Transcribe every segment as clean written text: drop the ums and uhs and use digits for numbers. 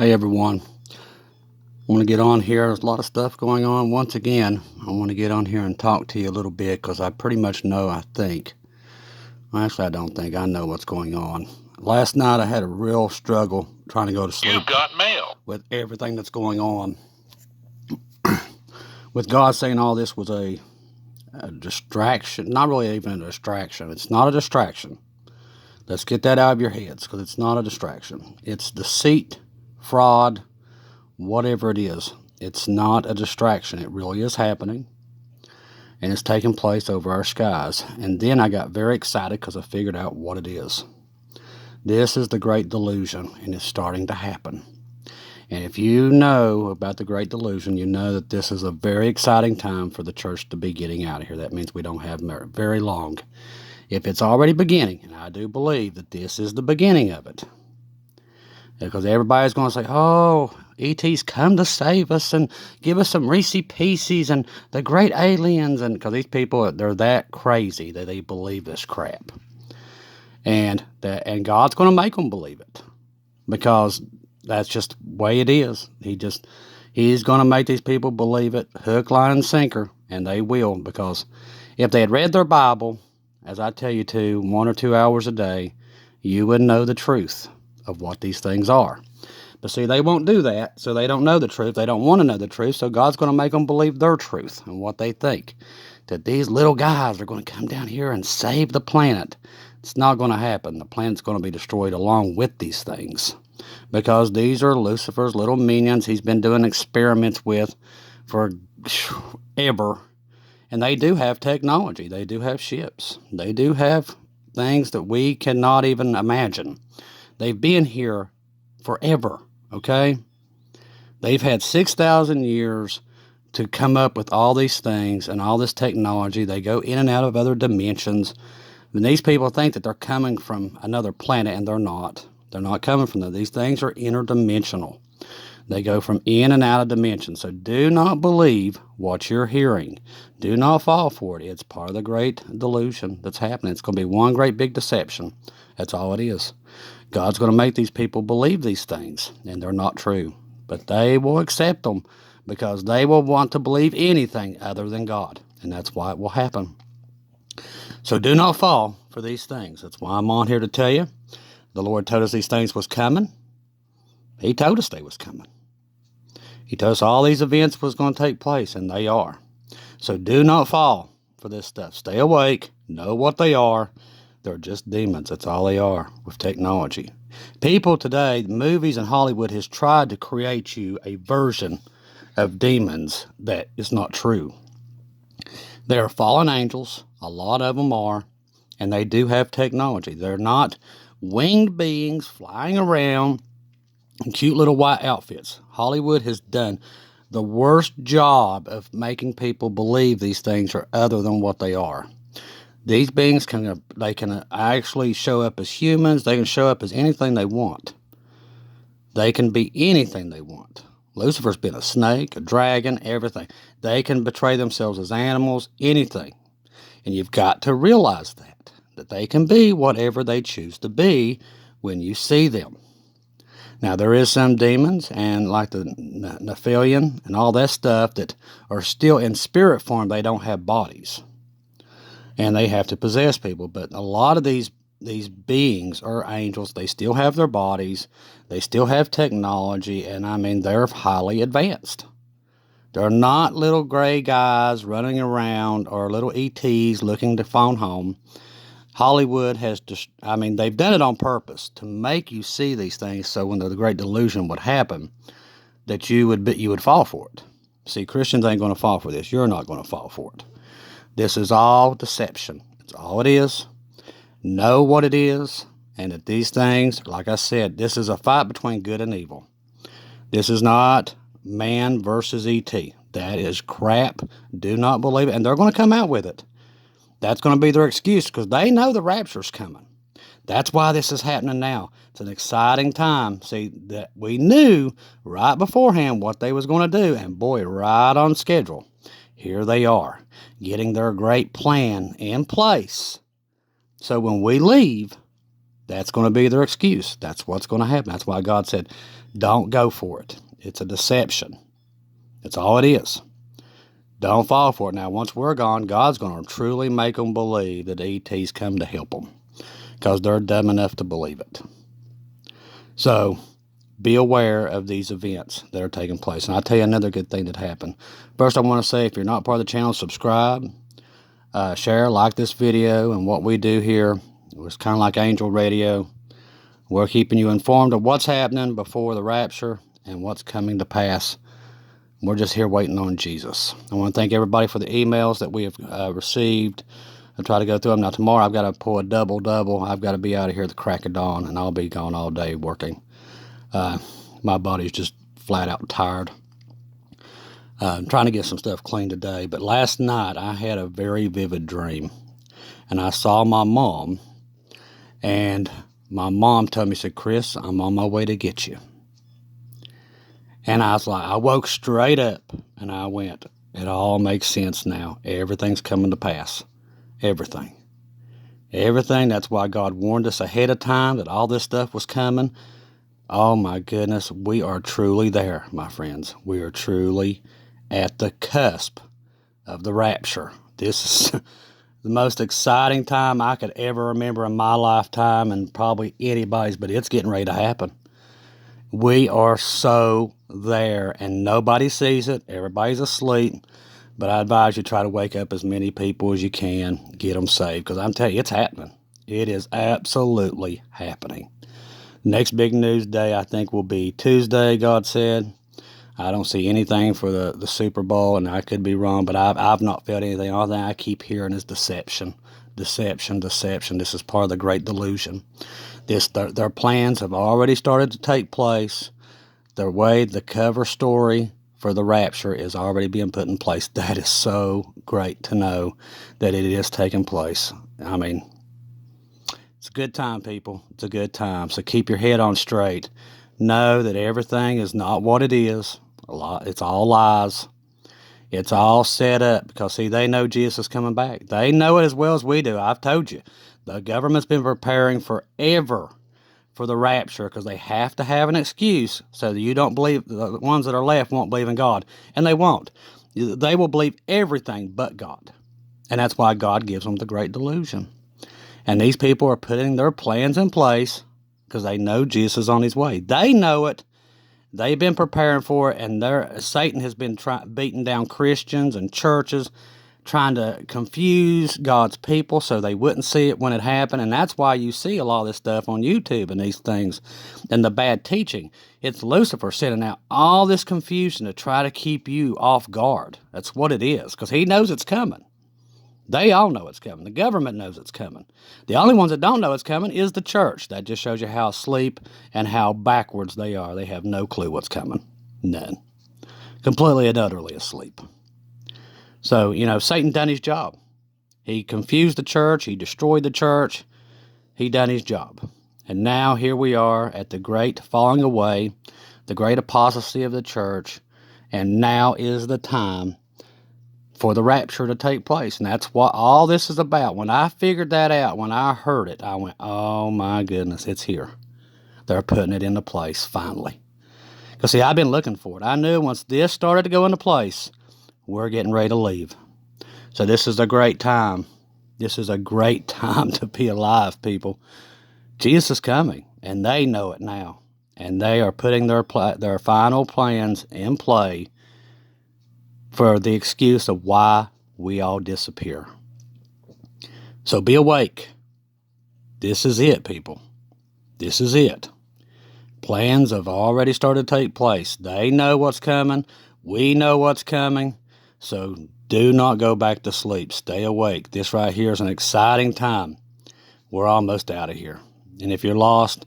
Hey everyone, I want to get on here. There's a lot of stuff going on. Once again, I want to get on here and talk to you a little bit because I pretty much know, I think. Well, actually, I don't think. I know what's going on. Last night, I had a real struggle trying to go to sleep. You've got mail. With everything that's going on. With God saying all this was a distraction. Not really even a distraction. It's not a distraction. Let's get that out of your heads because it's not a distraction. It's deceit, fraud, whatever it is. It's not a distraction. It really is happening. And it's taking place over our skies. And then I got very excited because I figured out what it is. This is the Great Delusion, and it's starting to happen. And if you know about the Great Delusion, you know that this is a very exciting time for the church to be getting out of here. That means we don't have very long. If it's already beginning, and I do believe that this is the beginning of it, because everybody's going to say, oh, ET's come to save us and give us some Reese Pieces and the great aliens. And because these people, they're that crazy that they believe this crap. And God's going to make them believe it because that's just the way it is. He's going to make these people believe it, hook, line, and sinker, and they will, because if they had read their Bible, as I tell you to, 1 or 2 hours a day, you would know the truth of what these things are. But see, they won't do that, so they don't know the truth. They don't want to know the truth, so God's going to make them believe their truth and what they think, that these little guys are going to come down here and save the planet. It's not going to happen. The planet's going to be destroyed along with these things, because these are Lucifer's little minions he's been doing experiments with forever. And they do have technology. They do have ships. They do have things that we cannot even imagine. They've been here forever, okay? They've had 6,000 years to come up with all these things and all this technology. They go in and out of other dimensions. And these people think that they're coming from another planet, and they're not. They're not coming from there. These things are interdimensional. They go from in and out of dimensions. So do not believe what you're hearing. Do not fall for it. It's part of the great delusion that's happening. It's going to be one great big deception. That's all it is. God's going to make these people believe these things, and they're not true. But they will accept them because they will want to believe anything other than God, and that's why it will happen. So do not fall for these things. That's why I'm on here to tell you. The Lord told us these things was coming. He told us they was coming. He told us all these events was going to take place, and they are. So do not fall for this stuff. Stay awake. Know what they are. They're just demons. That's all they are with technology. People today, movies and Hollywood has tried to create you a version of demons that is not true. They are fallen angels. A lot of them are. And they do have technology. They're not winged beings flying around in cute little white outfits. Hollywood has done the worst job of making people believe these things are other than what they are. These beings can actually show up as humans. They can show up as anything they want. They can be anything they want. Lucifer's been a snake, a dragon, everything. They can betray themselves as animals, anything. And you've got to realize that they can be whatever they choose to be when you see them. Now, there is some demons, and like the Nephilim and all that stuff, that are still in spirit form. They don't have bodies, and they have to possess people. But a lot of these beings are angels. They still have their bodies. They still have technology, and I mean, they're highly advanced. They're not little gray guys running around or little ETs looking to phone home. Hollywood has they've done it on purpose to make you see these things, so when the Great Delusion would happen, that you would fall for it. See, Christians ain't going to fall for this. You're not going to fall for it. This is all deception. It's all it is. Know what it is, and that these things, like I said, this is a fight between good and evil. This is not man versus ET. That is crap. Do not believe it, and they're going to come out with it. That's going to be their excuse because they know the rapture's coming. That's why this is happening now. It's an exciting time. See, that we knew right beforehand what they was going to do, and boy, right on schedule. Here they are, getting their great plan in place. So when we leave, That's going to be their excuse. That's what's going to happen. That's why God said, don't go for it. It's a deception. That's all it is. Don't fall for it. Now, once we're gone, God's going to truly make them believe that ET's come to help them, because they're dumb enough to believe it. So be aware of these events that are taking place. And I'll tell you another good thing that happened. First, I want to say, if you're not part of the channel, subscribe, share, like this video, and what we do here. It's kind of like Angel Radio. We're keeping you informed of what's happening before the rapture and what's coming to pass. We're just here waiting on Jesus. I want to thank everybody for the emails that we have received. I'll try to go through them. Now, tomorrow I've got to pull a double-double. I've got to be out of here at the crack of dawn, and I'll be gone all day working. My body's just flat out tired. I'm trying to get some stuff clean today. But last night I had a very vivid dream. And I saw my mom. And my mom told me, said, Chris, I'm on my way to get you. And I was like, I woke straight up and I went, it all makes sense now. Everything's coming to pass. Everything. Everything. That's why God warned us ahead of time that all this stuff was coming. Oh my goodness. We are truly there, my friends. We are truly at the cusp of the rapture. This is the most exciting time I could ever remember in my lifetime, and probably anybody's, but it's getting ready to happen. We are so there, and nobody sees it. Everybody's asleep. But I advise you try to wake up as many people as you can, get them saved, because I'm telling you, it's happening. It is absolutely happening. Next big news day, I think, will be Tuesday, God said. I don't see anything for the Super Bowl, and I could be wrong, but I've not felt anything. All that I keep hearing is deception, deception, deception. This is part of the great delusion. Their plans have already started to take place. The cover story for the rapture is already being put in place. That is so great to know that it is taking place. I mean, it's a good time, people. It's a good time. So keep your head on straight. Know that everything is not what it is. It's all lies. It's all set up because, see, they know Jesus is coming back. They know it as well as we do. I've told you. The government's been preparing forever for the rapture because they have to have an excuse so that you don't believe, the ones that are left won't believe in God. And they won't. They will believe everything but God. And that's why God gives them the great delusion. And these people are putting their plans in place because they know Jesus is on his way. They know it. They've been preparing for it, and Satan has been beating down Christians and churches, trying to confuse God's people so they wouldn't see it when it happened. And that's why you see a lot of this stuff on YouTube and these things and the bad teaching. It's Lucifer sending out all this confusion to try to keep you off guard. That's what it is, because he knows it's coming. They all know it's coming. The government knows it's coming. The only ones that don't know it's coming is the church. That just shows you how asleep and how backwards they are. They have no clue what's coming. None. Completely and utterly asleep. So, Satan done his job. He confused the church. He destroyed the church. He done his job. And now here we are at the great falling away, the great apostasy of the church. And now is the time for the rapture to take place. And that's what all this is about. When I figured that out, when I heard it, I went, oh my goodness, it's here. They're putting it into place finally. Because, see, I've been looking for it. I knew once this started to go into place, we're getting ready to leave. So this is a great time. This is a great time to be alive, people. Jesus is coming, and they know it now. And they are putting their final plans in play for the excuse of why we all disappear. So be awake. This is it, people. This is it. Plans have already started to take place. They know what's coming. We know what's coming. So do not go back to sleep. Stay awake. This right here is an exciting time. We're almost out of here. And if you're lost,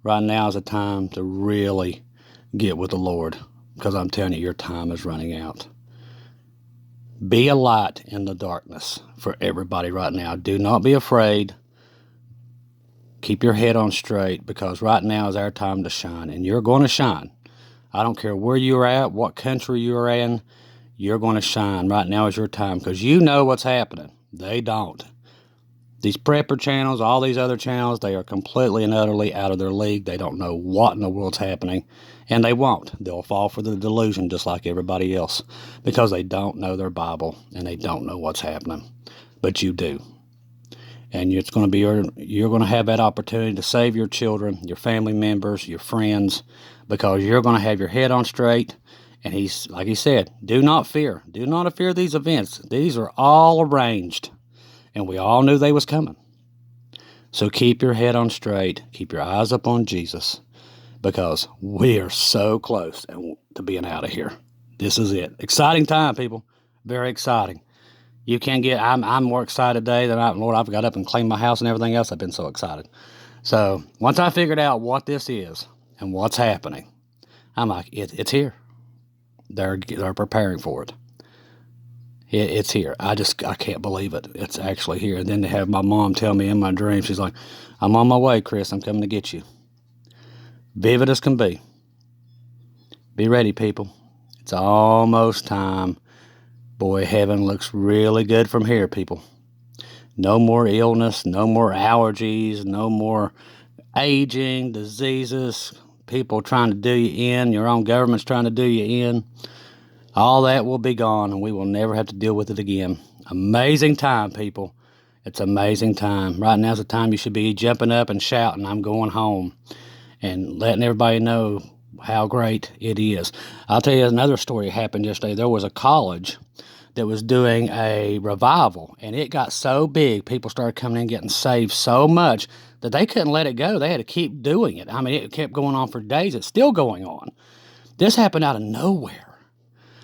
right now is a time to really get with the Lord, because I'm telling you, your time is running out. Be a light in the darkness for everybody right now. Do not be afraid. Keep your head on straight, because right now is our time to shine, and you're going to shine. I don't care where you're at, what country you're in, you're going to shine. Right now is your time, because you know what's happening. They don't. These prepper channels, all these other channels, they are completely and utterly out of their league. They don't know what in the world's happening, and they won't. They'll fall for the delusion just like everybody else because they don't know their Bible and they don't know what's happening. But you do. And you're going to have that opportunity to save your children, your family members, your friends, because you're going to have your head on straight. And he's, like he said, do not fear. Do not fear these events. These are all arranged. And we all knew they was coming. So keep your head on straight. Keep your eyes up on Jesus, because we are so close to being out of here. This is it. Exciting time, people. Very exciting. You can get, I'm more excited today than Lord, I've got up and cleaned my house and everything else. I've been so excited. So once I figured out what this is and what's happening, I'm like, it's here. They're preparing for it. It's here. I can't believe it. It's actually here. And then to have my mom tell me in my dream, she's like, I'm on my way, Chris. I'm coming to get you. Vivid as can be. Be ready, people. It's almost time. Boy, heaven looks really good from here, people. No more illness, no more allergies, no more aging, diseases, people trying to do you in, your own government's trying to do you in. All that will be gone, and we will never have to deal with it again. Amazing time, people. It's amazing time. Right now's the time you should be jumping up and shouting, I'm going home, and letting everybody know how great it is. I'll tell you another story happened yesterday. There was a college that was doing a revival, and it got so big, people started coming in getting saved so much that they couldn't let it go. They had to keep doing it. I mean, it kept going on for days. It's still going on. This happened out of nowhere.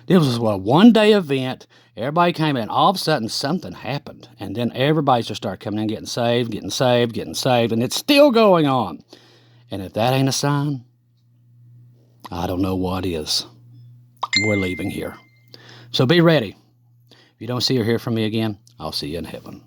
It was a one-day event. Everybody came in. All of a sudden, something happened. And then everybody just started coming in, getting saved, getting saved, getting saved. And it's still going on. And if that ain't a sign, I don't know what is. We're leaving here. So be ready. If you don't see or hear from me again, I'll see you in heaven.